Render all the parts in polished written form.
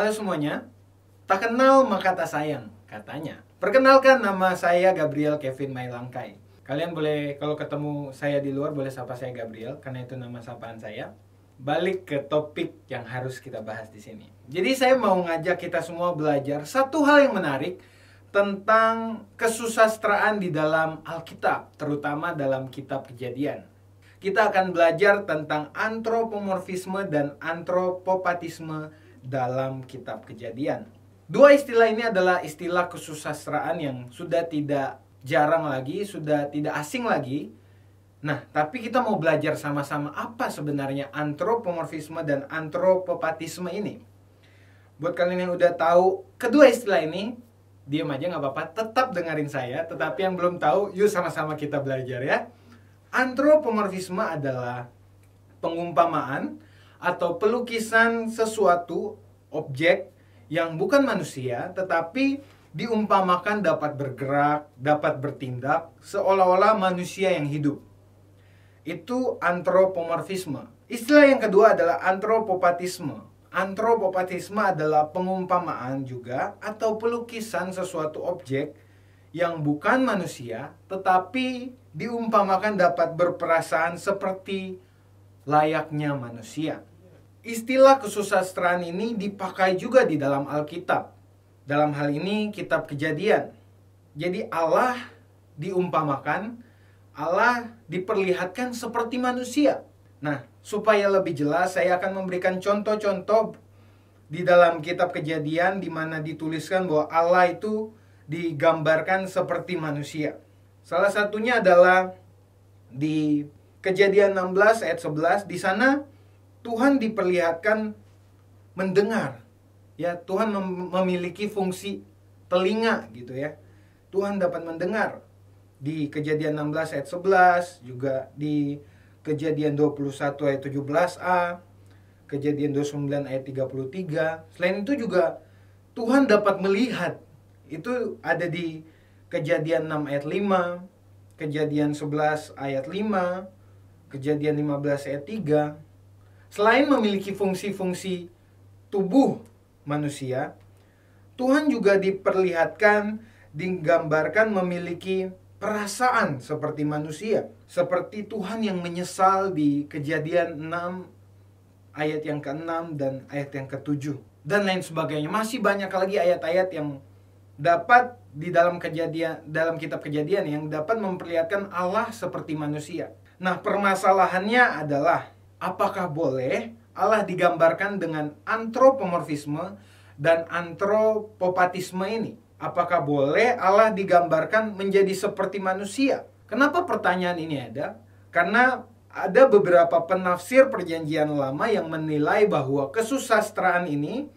Halo semuanya, tak kenal maka tak sayang, katanya. Perkenalkan, nama saya Gabriel Kevin Mailangkai. Kalian boleh, kalau ketemu saya di luar, boleh sapa saya Gabriel, karena itu nama sapaan saya. Balik ke topik yang harus kita bahas di sini. Jadi saya mau ngajak kita semua belajar satu hal yang menarik tentang kesusastraan di dalam Alkitab, terutama dalam kitab Kejadian. Kita akan belajar tentang antropomorfisme dan antropopatisme dalam kitab Kejadian. Dua istilah ini adalah istilah kesusastraan yang sudah tidak jarang lagi, sudah tidak asing lagi. Nah, tapi kita mau belajar sama-sama apa sebenarnya antropomorfisme dan antropopatisme ini. Buat kalian yang udah tahu kedua istilah ini, diam aja nggak apa-apa, tetap dengerin saya. Tetapi yang belum tahu, yuk sama-sama kita belajar ya. Antropomorfisme adalah pengumpamaan atau pelukisan sesuatu, objek yang bukan manusia, tetapi diumpamakan dapat bergerak, dapat bertindak, seolah-olah manusia yang hidup. Itu antropomorfisme. Istilah yang kedua adalah antropopatisme. Antropopatisme adalah pengumpamaan juga atau pelukisan sesuatu objek yang bukan manusia, tetapi diumpamakan dapat berperasaan seperti layaknya manusia. Istilah kesusastraan ini dipakai juga di dalam Alkitab. Dalam hal ini kitab Kejadian. Jadi Allah diumpamakan, Allah diperlihatkan seperti manusia. Nah, supaya lebih jelas saya akan memberikan contoh-contoh di dalam kitab Kejadian di mana dituliskan bahwa Allah itu digambarkan seperti manusia. Salah satunya adalah di Kejadian 16 ayat 11, di sana Tuhan diperlihatkan mendengar. Ya, Tuhan memiliki fungsi telinga gitu ya. Tuhan dapat mendengar. Di Kejadian 16 ayat 11, juga di Kejadian 21 ayat 17a, Kejadian 29 ayat 33. Selain itu juga Tuhan dapat melihat. Itu ada di Kejadian 6 ayat 5, Kejadian 11 ayat 5, Kejadian 15 ayat 3. Selain memiliki fungsi-fungsi tubuh manusia, Tuhan juga diperlihatkan, digambarkan memiliki perasaan seperti manusia. Seperti Tuhan yang menyesal di Kejadian 6 ayat yang ke-6 dan ayat yang ke-7. Dan lain sebagainya. Masih banyak lagi ayat-ayat yang dapat di dalam kitab Kejadian yang dapat memperlihatkan Allah seperti manusia. Nah, permasalahannya adalah apakah boleh Allah digambarkan dengan antropomorfisme dan antropopatisme ini? Apakah boleh Allah digambarkan menjadi seperti manusia? Kenapa pertanyaan ini ada? Karena ada beberapa penafsir Perjanjian Lama yang menilai bahwa kesusastraan ini,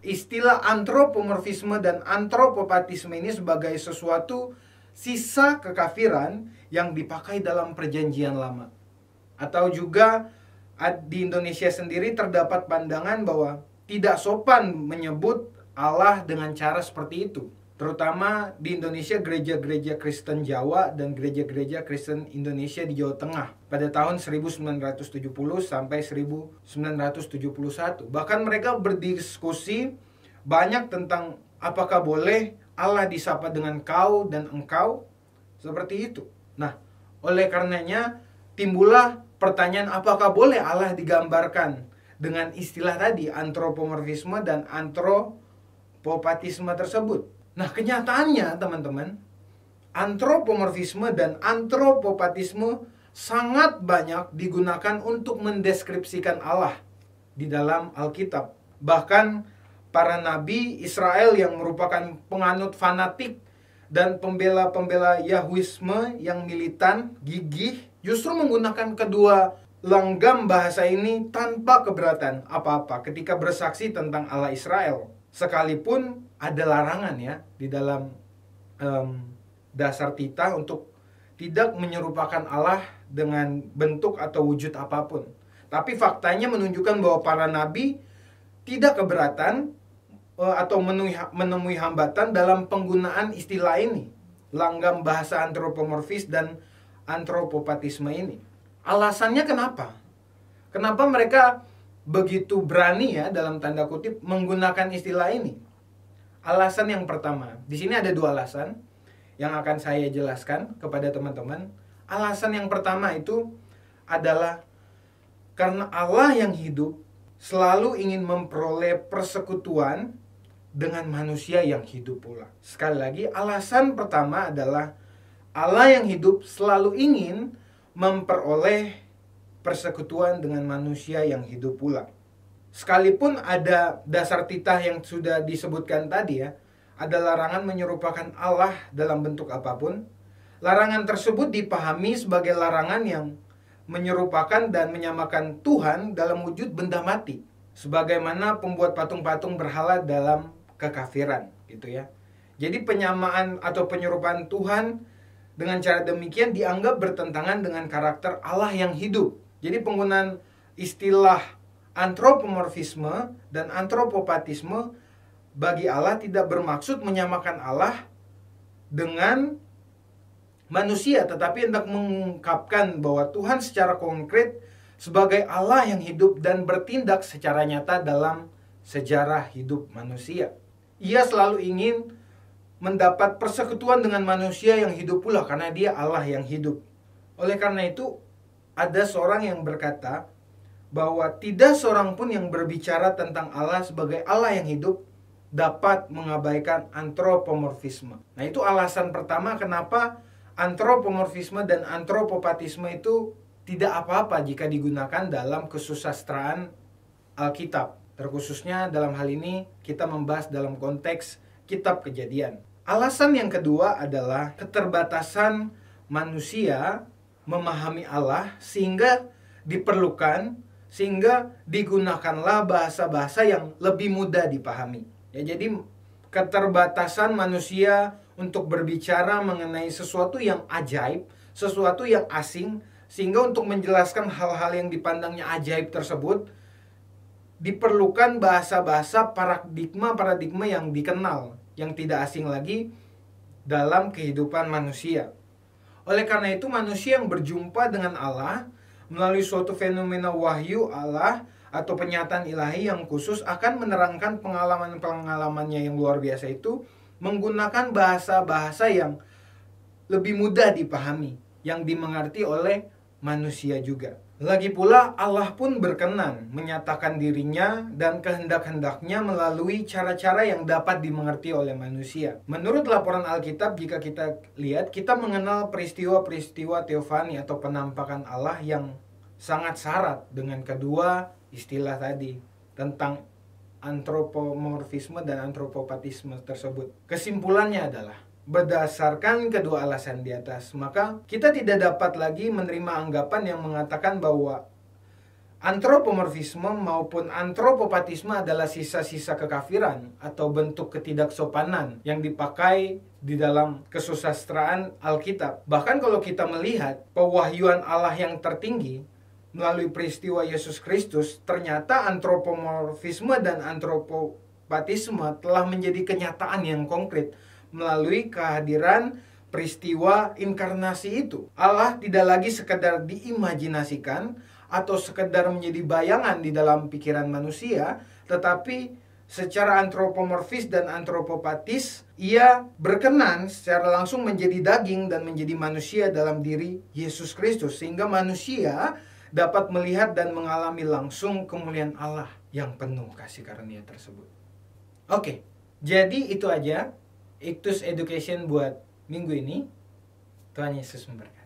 istilah antropomorfisme dan antropopatisme ini sebagai sesuatu sisa kekafiran yang dipakai dalam Perjanjian Lama. Atau juga di Indonesia sendiri terdapat pandangan bahwa tidak sopan menyebut Allah dengan cara seperti itu. Terutama di Indonesia, gereja-gereja Kristen Jawa dan gereja-gereja Kristen Indonesia di Jawa Tengah pada tahun 1970 sampai 1971. Bahkan mereka berdiskusi banyak tentang apakah boleh Allah disapa dengan kau dan engkau, seperti itu. Nah, oleh karenanya timbullah pertanyaan apakah boleh Allah digambarkan dengan istilah tadi antropomorfisme dan antropopatisme tersebut. Nah, kenyataannya teman-teman, antropomorfisme dan antropopatisme sangat banyak digunakan untuk mendeskripsikan Allah di dalam Alkitab. Bahkan para nabi Israel yang merupakan penganut fanatik dan pembela-pembela Yahwisme yang militan, gigih, justru menggunakan kedua langgam bahasa ini tanpa keberatan apa-apa ketika bersaksi tentang Allah Israel. Sekalipun ada larangan ya di dalam dasar titah untuk tidak menyerupakan Allah dengan bentuk atau wujud apapun. Tapi faktanya menunjukkan bahwa para nabi tidak keberatan atau menemui hambatan dalam penggunaan istilah ini, langgam bahasa antropomorfis dan antropopatisme ini. Alasannya kenapa? Kenapa mereka begitu berani ya dalam tanda kutip menggunakan istilah ini? Alasan yang pertama, di sini ada dua alasan yang akan saya jelaskan kepada teman-teman. Alasan yang pertama itu adalah karena Allah yang hidup selalu ingin memperoleh persekutuan dengan manusia yang hidup pula. Sekali lagi, alasan pertama adalah Allah yang hidup selalu ingin memperoleh persekutuan dengan manusia yang hidup pula. Sekalipun ada dasar titah yang sudah disebutkan tadi ya, ada larangan menyerupakan Allah dalam bentuk apapun. Larangan tersebut dipahami sebagai larangan yang menyerupakan dan menyamakan Tuhan dalam wujud benda mati, sebagaimana pembuat patung-patung berhala dalam kekafiran, gitu ya. Jadi penyamaan atau penyerupaan Tuhan dengan cara demikian dianggap bertentangan dengan karakter Allah yang hidup. Jadi penggunaan istilah antropomorfisme dan antropopatisme bagi Allah tidak bermaksud menyamakan Allah dengan manusia, tetapi hendak mengungkapkan bahwa Tuhan secara konkret sebagai Allah yang hidup dan bertindak secara nyata dalam sejarah hidup manusia. Ia selalu ingin mendapat persekutuan dengan manusia yang hidup pula karena dia Allah yang hidup. Oleh karena itu, ada seorang yang berkata bahwa tidak seorang pun yang berbicara tentang Allah sebagai Allah yang hidup dapat mengabaikan antropomorfisme. Nah, itu alasan pertama kenapa antropomorfisme dan antropopatisme itu tidak apa-apa jika digunakan dalam kesusastraan Alkitab. Terkhususnya dalam hal ini kita membahas dalam konteks kitab Kejadian. Alasan yang kedua adalah keterbatasan manusia memahami Allah sehingga digunakanlah bahasa-bahasa yang lebih mudah dipahami. Ya, jadi keterbatasan manusia untuk berbicara mengenai sesuatu yang ajaib, sesuatu yang asing, sehingga untuk menjelaskan hal-hal yang dipandangnya ajaib tersebut diperlukan bahasa-bahasa paradigma yang dikenal, yang tidak asing lagi dalam kehidupan manusia. Oleh karena itu, manusia yang berjumpa dengan Allah melalui suatu fenomena wahyu Allah atau penyataan ilahi yang khusus akan menerangkan pengalaman-pengalamannya yang luar biasa itu menggunakan bahasa-bahasa yang lebih mudah dipahami, yang dimengerti oleh manusia juga. Lagi pula Allah pun berkenan menyatakan dirinya dan kehendak-hendaknya melalui cara-cara yang dapat dimengerti oleh manusia. Menurut laporan Alkitab, jika kita lihat, kita mengenal peristiwa-peristiwa teofani atau penampakan Allah yang sangat syarat dengan kedua istilah tadi tentang antropomorfisme dan antropopatisme tersebut. Kesimpulannya adalah berdasarkan kedua alasan di atas, maka kita tidak dapat lagi menerima anggapan yang mengatakan bahwa antropomorfisme maupun antropopatisme adalah sisa-sisa kekafiran atau bentuk ketidaksopanan yang dipakai di dalam kesusastraan Alkitab. Bahkan kalau kita melihat pewahyuan Allah yang tertinggi melalui peristiwa Yesus Kristus, ternyata antropomorfisme dan antropopatisme telah menjadi kenyataan yang konkret melalui kehadiran peristiwa inkarnasi itu. Allah tidak lagi sekedar diimajinasikan atau sekedar menjadi bayangan di dalam pikiran manusia, tetapi secara antropomorfis dan antropopatis, ia berkenan secara langsung menjadi daging dan menjadi manusia dalam diri Yesus Kristus, sehingga manusia dapat melihat dan mengalami langsung kemuliaan Allah yang penuh kasih karunia tersebut. Oke, jadi itu aja Iktus Education buat minggu ini. Tuhan Yesus memberkati.